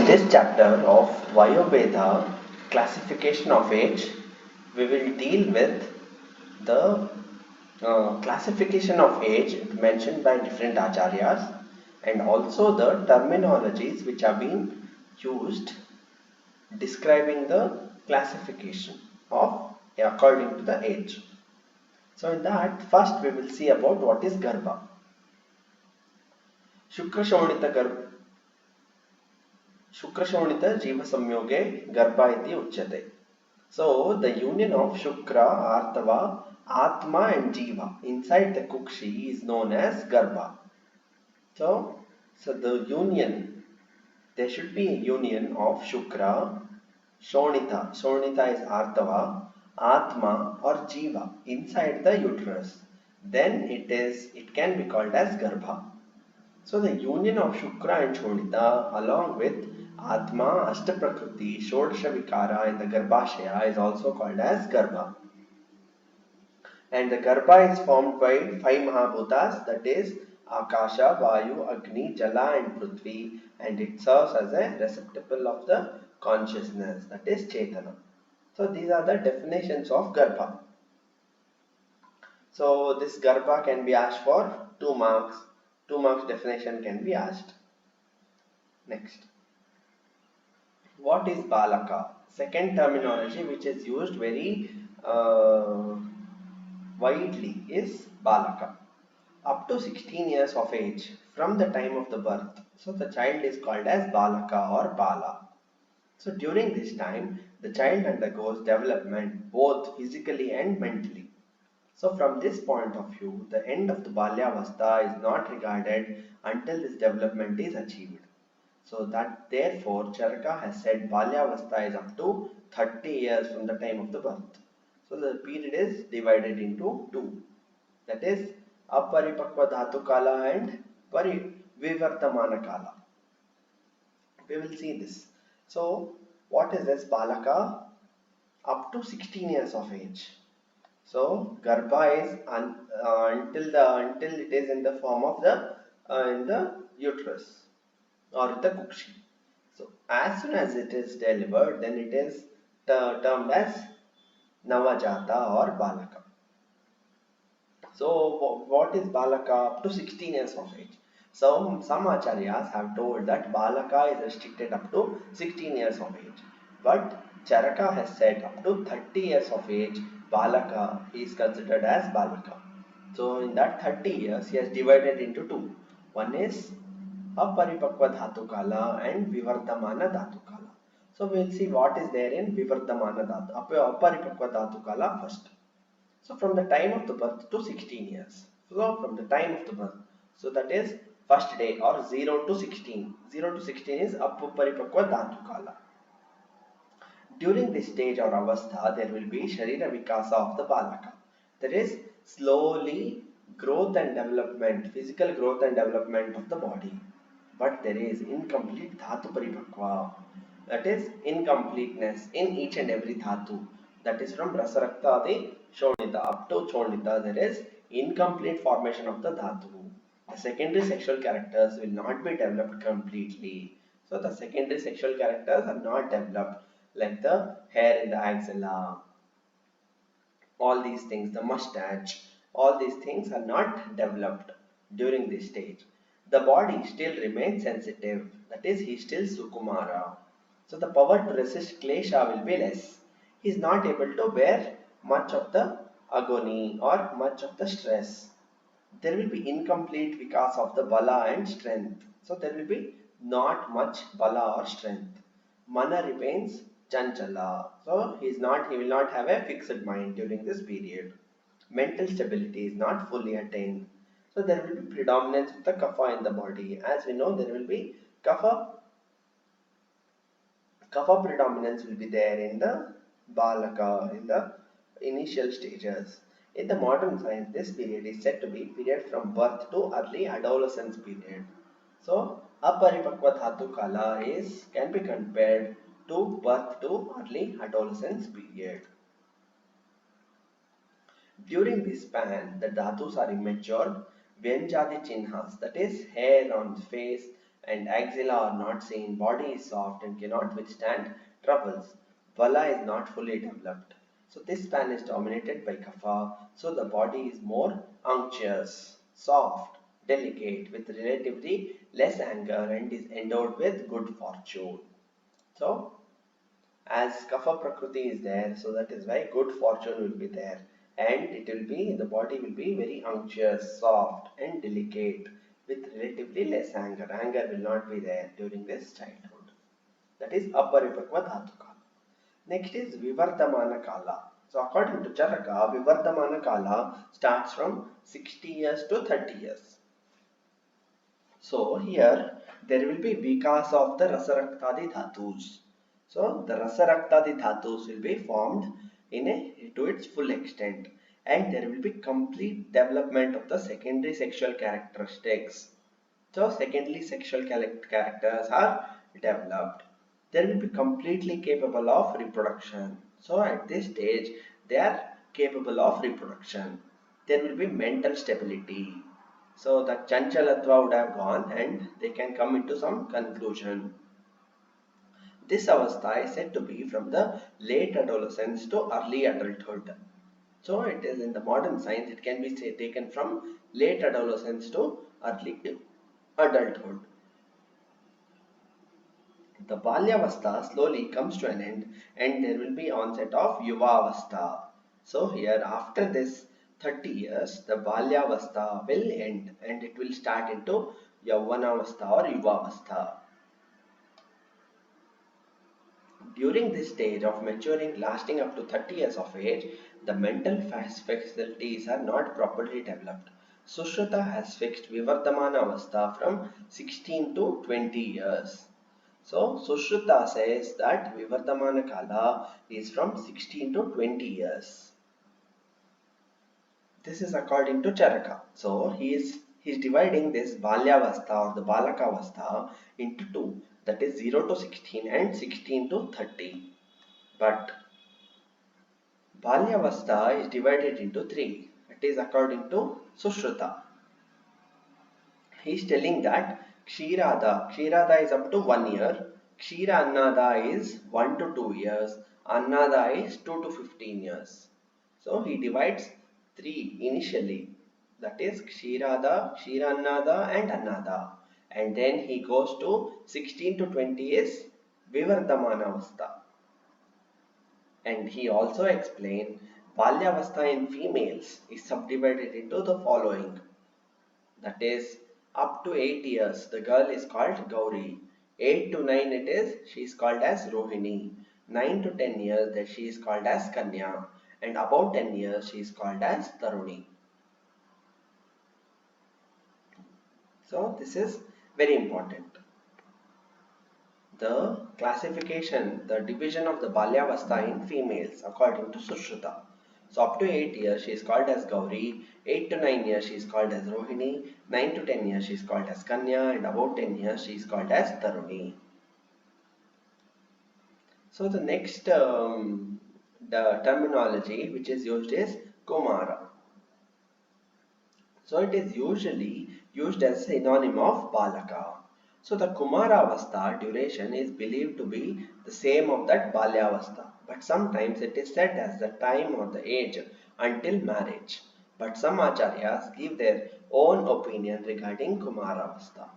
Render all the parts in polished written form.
In this chapter of Vayobheda, classification of age, we will deal with the classification of age mentioned by different acharyas and also the terminologies which have been used describing the classification of according to the age. So in that, first we will see about what is Garbha. Shukra-Shonita Jiva Samyoge Garbha iti uchyate. So the union of Shukra, Artava, Atma and Jiva inside the Kukshi is known as Garbha. So the union, there should be a union of Shukra, Shonita is Artava, Atma or Jiva inside the uterus. Then it can be called as Garbha. So the union of Shukra and Shonita along with Atma, Ashtaprakriti, Shodasha Vikara in the Garbhashaya is also called as Garbha. And the Garbha is formed by 5 Mahabhutas, that is Akasha, Vayu, Agni, Jala and Prithvi, and it serves as a receptacle of the consciousness, that is Chetana. So these are the definitions of Garbha. So this Garbha can be asked for 2 marks. 2 marks definition can be asked. Next. What is Balaka? Second terminology which is used very widely is Balaka. Up to 16 years of age from the time of the birth. So the child is called as Balaka or Bala. So during this time, the child undergoes development both physically and mentally. So from this point of view, the end of the Balyavastha is not regarded until this development is achieved. So that therefore Charaka has said Balyavastha is up to 30 years from the time of the birth. So the period is divided into 2. That is Aparipakva Dhatu Kala and Vivartamana Kala. We will see this. So what is this Balaka? Up to 16 years of age. So Garbha is until it is in the form of the in the uterus or the Kukshi. So as soon as it is delivered, then it is termed as Navajata or Balaka. So what is Balaka up to 16 years of age? So some acharyas have told that Balaka is restricted up to 16 years of age. But Charaka has said up to 30 years of age, Balaka is considered as Balaka. So in that 30 years, he has divided into 2. One is Aparipakva Dhatu Kala and Vivardhamana Dhatu Kala. So we will see what is there in Vivardhamana Dhatu, Aparipakva Dhatu Kala first. So from the time of the birth to 16 years. So from the time of the birth. So that is first day or 0 to 16. 0 to 16 is Aparipakva Dhatu Kala. During this stage or avastha, there will be Sharira Vikasa of the Balaka. That is slowly growth and development, physical growth and development of the body. But there is incomplete Dhatu Paripakva. That is incompleteness in each and every Dhatu. That is from Rasarakta Adi Shonita up to Chonita. There is incomplete formation of the Dhatu. The secondary sexual characters will not be developed completely. So the secondary sexual characters are not developed, like the hair in the axilla, all these things, the mustache, all these things are not developed during this stage. The body still remains sensitive, that is, he is still Sukumara. So the power to resist klesha will be less. He is not able to bear much of the agony or much of the stress. There will be incomplete vikas of the bala and strength. So there will be not much bala or strength. Mana remains chanchala. So he will not have a fixed mind during this period. Mental stability is not fully attained. So there will be predominance of the kapha in the body. As we know, there will be kapha predominance will be there in the balaka, in the initial stages. In the modern science, this period is said to be period from birth to early adolescence period. So Aparipakva Dhatu Kala can be compared to birth to early adolescence period. During this span, the dhatus are immature. Vyanjadi chinhas, that is hair on the face, and axilla are not seen. Body is soft and cannot withstand troubles. Vala is not fully developed. So this span is dominated by kapha. So the body is more unctuous, soft, delicate, with relatively less anger, and is endowed with good fortune. So as kapha prakriti is there, so that is why good fortune will be there, and it will be, the body will be very unctuous, soft and delicate, with relatively less anger. Anger will not be there during this childhood. That is aparipakva dhatu kala. Next is vivardhamana kala. So according to Charaka, vivardhamana kala starts from 60 years to 30 years. So here there will be vikas of the rasaraktadi dhatus. So the rasaraktadi dhatus will be formed to its full extent, and there will be complete development of the secondary sexual characteristics. So secondary sexual characters are developed. They will be completely capable of reproduction. So at this stage they are capable of reproduction. There will be mental stability. So the chanchalatva would have gone and they can come into some conclusion. This avastha is said to be from the late adolescence to early adulthood. So it is in the modern science, it can be taken from late adolescence to early adulthood. The balyavastha slowly comes to an end and there will be onset of yuvavastha. So here after this 30 years, the balyavastha will end and it will start into yavvanavastha or yuvavastha. During this stage of maturing lasting up to 30 years of age, the mental faculties are not properly developed. Sushruta has fixed Vivardhamana Avastha from 16 to 20 years. So Sushruta says that Vivardhamana Kala is from 16 to 20 years. This is according to Charaka. So he is dividing this Balyavastha or the Balakavastha into two, that is 0 to 16 and 16 to 30. But Balyavastha is divided into three. It is according to Sushruta. He is telling that Kshirada is up to 1 year, Kshira Annada is 1 to 2 years, Annada is 2 to 15 years. So he divides three initially, that is Kshirada, Kshirannada and Annada, and then he goes to 16 to 20 is Vivardhamanavastha. And he also explained Balyavastha in females is subdivided into the following, that is up to 8 years the girl is called Gauri, 8 to 9 she is called as Rohini, 9 to 10 years that she is called as Kanya, and about 10 years she is called as Taruni. So this is very important. The classification, the division of the Balyavastha in females according to Sushruta. So up to 8 years she is called as Gauri, 8 to 9 years she is called as Rohini, 9 to 10 years she is called as Kanya, and about 10 years she is called as Taruni. So the next the terminology which is used is Kumara. So it is usually used as synonym of Balaka. So the Kumaravastha duration is believed to be the same of that Balyavastha, but sometimes it is said as the time or the age until marriage. But some acharyas give their own opinion regarding Kumaravastha.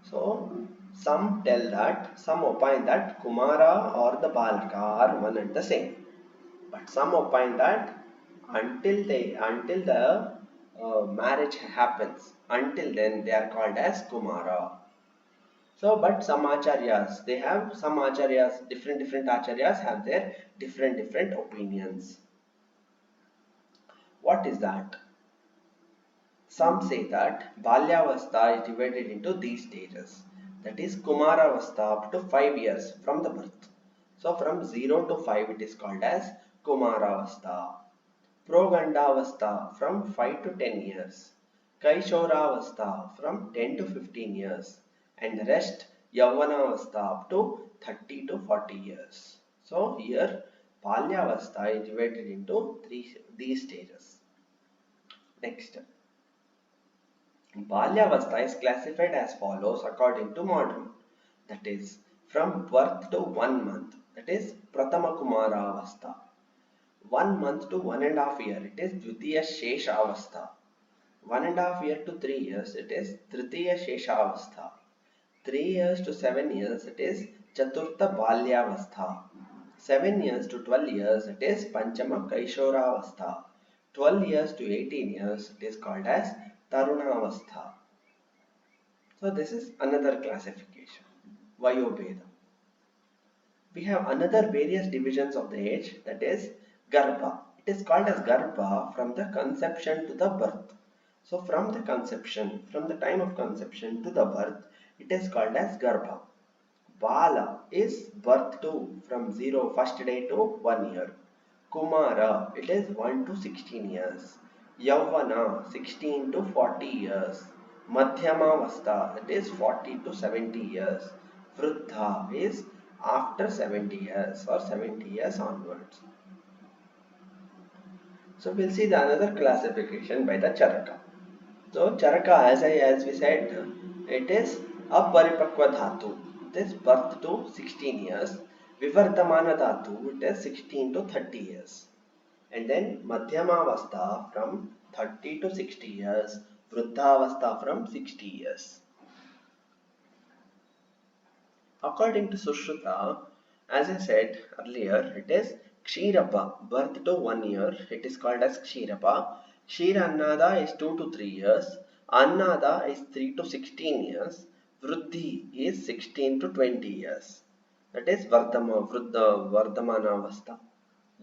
So some opine that Kumara or the Balaka are one and the same. But some opine that until the marriage happens, until then they are called as Kumara. So, but some acharyas, different acharyas have their different opinions. What is that? Some say that Balyavastha is divided into these stages. That is Kumaravastha up to 5 years from the birth. So from 0 to 5 it is called as Kumaravastha. Progandavastha from 5 to 10 years. Kaishoravastha from 10 to 15 years. And the rest Yavvanavastha up to 30 to 40 years. So here Balyavastha is divided into these stages. Next. Balyavastha is classified as follows according to modern. That is, from birth to 1 month. That is, Pratama Kumaravastha. 1 month to 1.5 years, it is Dvitiya Sheshavastha. 1.5 years to 3 years, it is Tritiya Sheshavastha. 3 years to 7 years, it is Chaturtha Balyavastha. 7 years to 12 years, it is Panchama Kaishoravastha. 12 years to 18 years, it is called as Tarunavastha. So this is another classification, Vayobheda. We have another various divisions of the age, that is Garbha. It is called as Garbha from the conception to the birth. So from the conception, from the time of conception to the birth, it is called as Garbha. Bala is birth to from first day to 1 year. Kumara, it is 1 to 16 years. Yavana, 16 to 40 years. Madhyamavastha, that is 40 to 70 years. Vruddha is after 70 years or 70 years onwards. So we'll see the another classification by the Charaka. So Charaka, as we said, it is aparipakva dhatu. It is birth to 16 years. Vivardhamana dhatu, it is 16 to 30 years. And then Madhyamavastha from 30 to 60 years. Vruddhavastha from 60 years. According to Sushruta, as I said earlier, it is Kshirapa, birth to 1 year. It is called as Kshirapa. Kshira Annada is 2 to 3 years. Annada is 3 to 16 years. Vruddhi is 16 to 20 years. That is Vardhamana Avastha.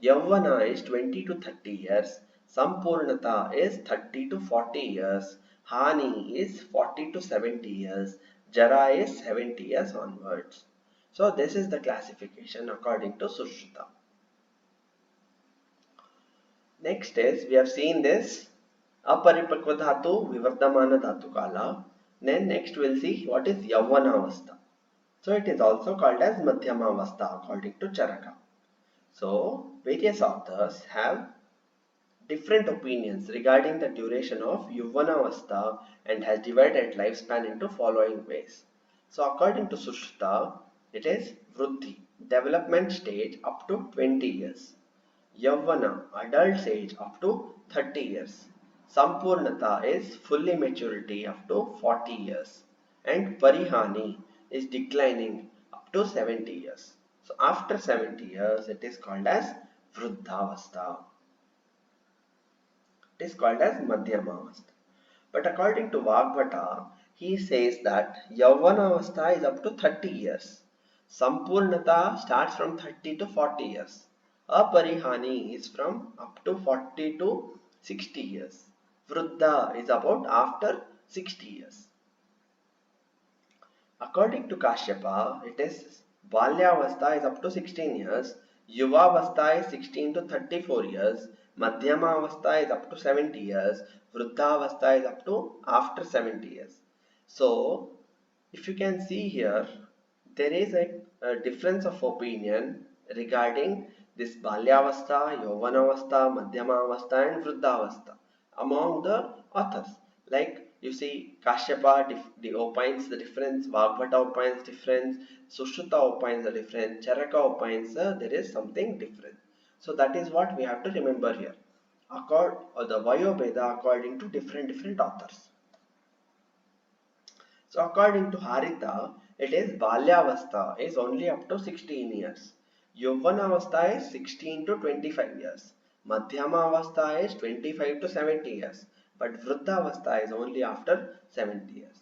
Yavana is 20 to 30 years. Sampurnata is 30 to 40 years. Hani is 40 to 70 years. Jara is 70 years onwards. So this is the classification according to Sushruta. Next is, we have seen this aparipakva dhatu, vivardhamana dhatu kala. Then next we'll see what is Yavvanavastha. So it is also called as Madhyamavastha according to Charaka. So various authors have different opinions regarding the duration of Yavvanavastha and has divided lifespan into following ways. So according to Sushruta, it is Vruddhi, development stage up to 20 years. Yavvana, adult age up to 30 years. Sampurnata is fully maturity up to 40 years. And Parihani is declining up to 70 years. So after 70 years, it is called as Vruddhavastha. It is called as Madhyamavastha. But according to Vagbhata, he says that Yavvanavastha is up to 30 years. Sampurnata starts from 30 to 40 years. Aparihani is from up to 40 to 60 years. Vruddha is about after 60 years. According to Kashyapa, it is Balyavastha is up to 16 years. Yuvavastha is 16 to 34 years. Madhyamavastha is up to 70 years. Vruddhavastha is up to after 70 years. So, if you can see here, there is a difference of opinion regarding this Balyavastha, Yovanavastha, Madhyamavastha and Vruddhavastha among the authors. Like you see, Kashyapa opines the difference, Vagbhata opines difference, Sushruta opines the difference, Charaka opines there is something different. So that is what we have to remember here. The Vayobheda according to different authors. So according to Haritha, it is Balyavastha is only up to 16 years. Yavvanavastha is 16 to 25 years. Madhyamavastha is 25 to 70 years. But Vruddhavastha is only after 70 years.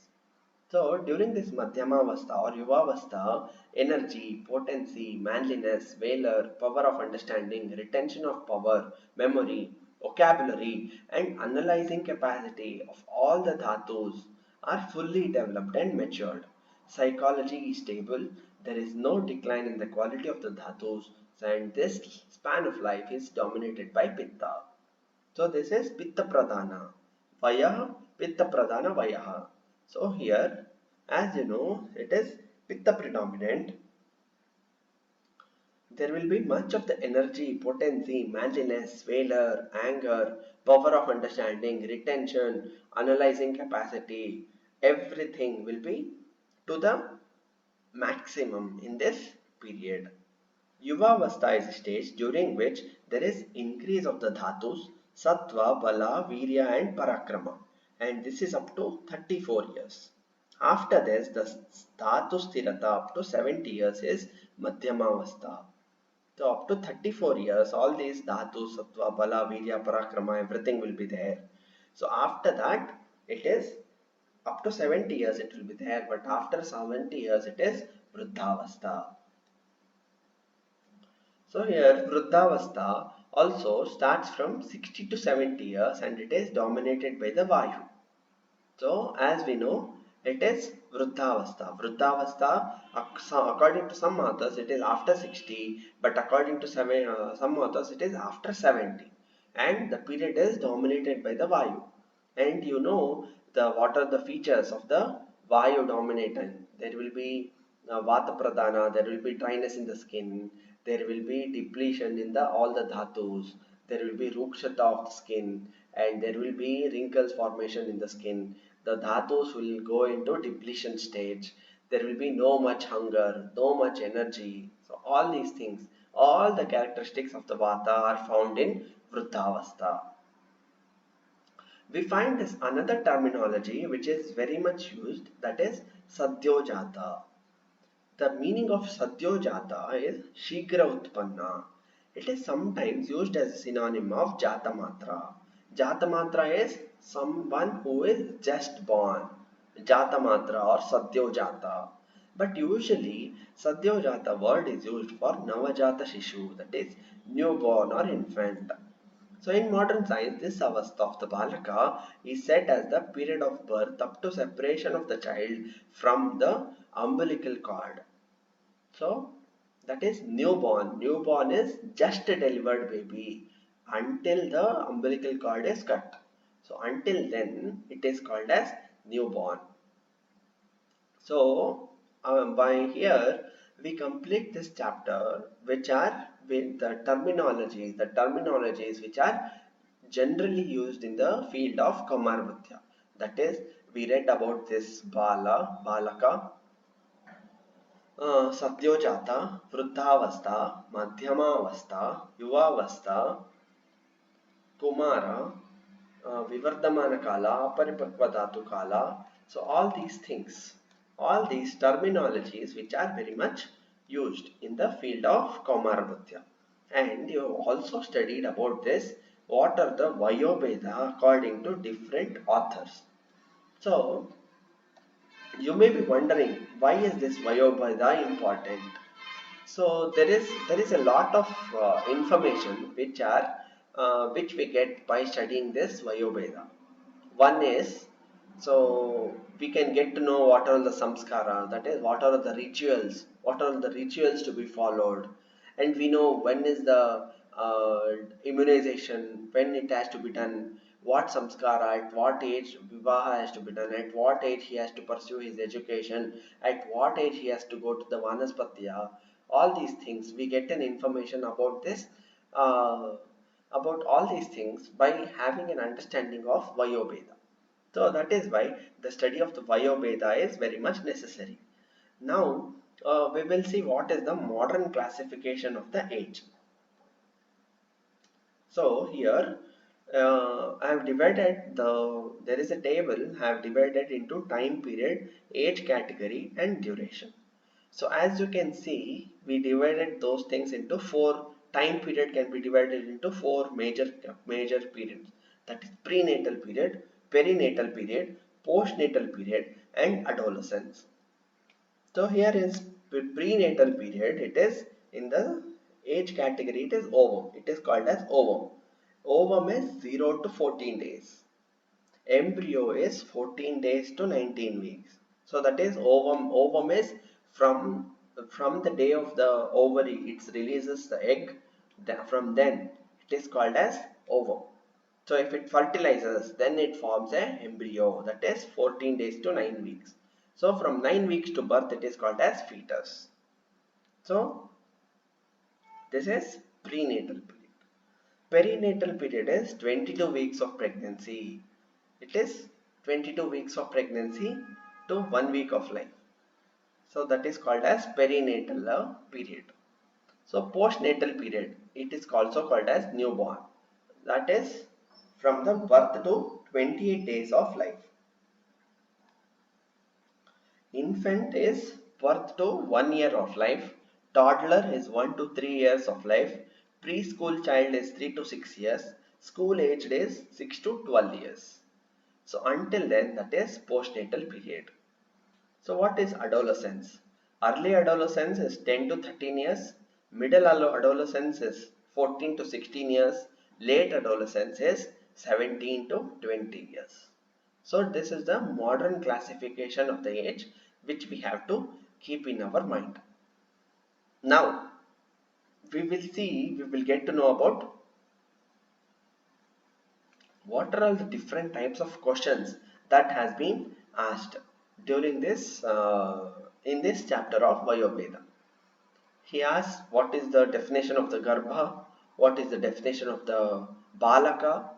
So during this Madhyamavastha or Yuvavastha, energy, potency, manliness, valor, power of understanding, retention of power, memory, vocabulary and analyzing capacity of all the dhatus are fully developed and matured. Psychology is stable, there is no decline in the quality of the dhatus and this span of life is dominated by Pitta. So this is Pitta Pradhana. Vayaha, Pitta Pradhana Vayaha. So here, as you know, it is Pitta predominant. There will be much of the energy, potency, manliness, valor, anger, power of understanding, retention, analyzing capacity, everything will be to the maximum in this period. Yuvavastha is a stage during which there is increase of the dhatus, sattva, bala, virya and parakrama, and this is up to 34 years. After this, the dhatu sthirata up to 70 years is madhyamavastha. So up to 34 years, all these dhatu, sattva, bala, virya, parakrama, everything will be there. So after that, it is up to 70 years it will be there, but after 70 years it is vruddhavastha. So here vruddhavastha also starts from 60 to 70 years and it is dominated by the Vayu. So as we know, it is vruddhavastha. Vruddhavastha, according to some authors, it is after 60, but according to some authors, it is after 70. And the period is dominated by the Vayu. And you know what are the features of the Vayu dominator. There will be Vata Pradhana, there will be dryness in the skin, there will be depletion in all the dhatus, there will be rukshata of the skin, and there will be wrinkles formation in the skin. The dhatus will go into depletion stage. There will be no much hunger, no much energy. So all these things, all the characteristics of the Vata are found in Vruddhavastha. We find this another terminology which is very much used, that is Satya Jaata. The meaning of Satya Jaata is Shigra Utpanna. It is sometimes used as a synonym of Jatamatra. Jatamatra is someone who is just born. Jatamatra or Satya Jata. But usually Satya Jata word is used for Navajata Shishu, that is newborn or infant. So in modern science, this avastha of the balaka is set as the period of birth up to separation of the child from the umbilical cord. So that is newborn. Newborn is just a delivered baby until the umbilical cord is cut. So until then it is called as newborn. So by here we complete this chapter, which are with the terminologies which are generally used in the field of Kaumarbhritya. That is, we read about this balaka, Satya Jata, Vruddhavastha, Madhyamavastha, Yuvavastha, Kumara, Vivardhamana Kala, Aparipakva Dhatu Kala. So all these things, all these terminologies which are very much used in the field of Kaumarbhritya. And you have also studied about this, what are the Vayobheda according to different authors. So you may be wondering, why is this Vayobheda important? So there is a lot of information which we get by studying this Vayobheda. One is, so we can get to know what are the samskara, that is what are the rituals, to be followed, and we know when is the immunization, when it has to be done, what samskara, at what age vivaha has to be done, at what age he has to pursue his education, at what age he has to go to the vanaspatya. All these things we get an information about this, about all these things by having an understanding of Vayobheda. So that is why the study of the Vayobheda is very much necessary. Now we will see what is the modern classification of the age. So here I have divided there is a table I have divided into time period, age category and duration. So as you can see, we divided those things into four. Time period can be divided into four major periods, that is prenatal period, perinatal period, postnatal period and adolescence. So here is prenatal period. It is in the age category, it is ovum. It is called as ovum. Ovum is 0 to 14 days. Embryo is 14 days to 19 weeks. So that is ovum. Ovum is from the day of the ovary, it releases the egg. From then it is called as ovum. So if it fertilizes, then it forms an embryo, that is 14 days to 9 weeks. So from 9 weeks to birth, it is called as fetus. So this is prenatal period. Perinatal period is 22 weeks of pregnancy. It is 22 weeks of pregnancy to 1 week of life. So that is called as perinatal period. So postnatal period, it is also called as newborn. That is from the birth to 28 days of life. Infant is birth to 1 year of life. Toddler is 1 to 3 years of life. Preschool child is 3 to 6 years. School aged is 6 to 12 years. So until then, that is postnatal period. So what is adolescence? Early adolescence is 10 to 13 years. Middle adolescence is 14 to 16 years. Late adolescence is 17 to 20 years. So this is the modern classification of the age which we have to keep in our mind. Now we will get to know about what are all the different types of questions that has been asked during this in this chapter of Vayobheda. He asks what is the definition of the Garbha, what is the definition of the Balaka.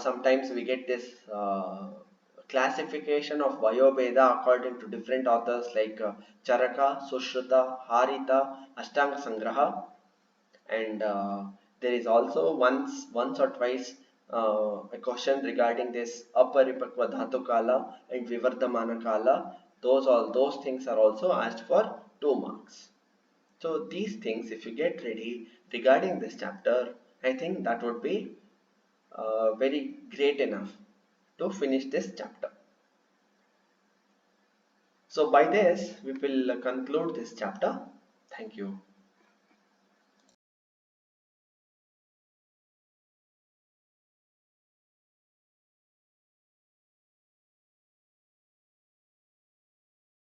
Sometimes we get this classification of Vayobheda according to different authors like Charaka, Sushruta, Harita, Ashtanga Sangraha, and there is also once or twice a question regarding this Aparipakva Dhatu Kala and Vivardhamana Kala. Those things are also asked for 2 marks. So these things, if you get ready regarding this chapter, I think that would be very great enough to finish this chapter. So by this, we will conclude this chapter. Thank you.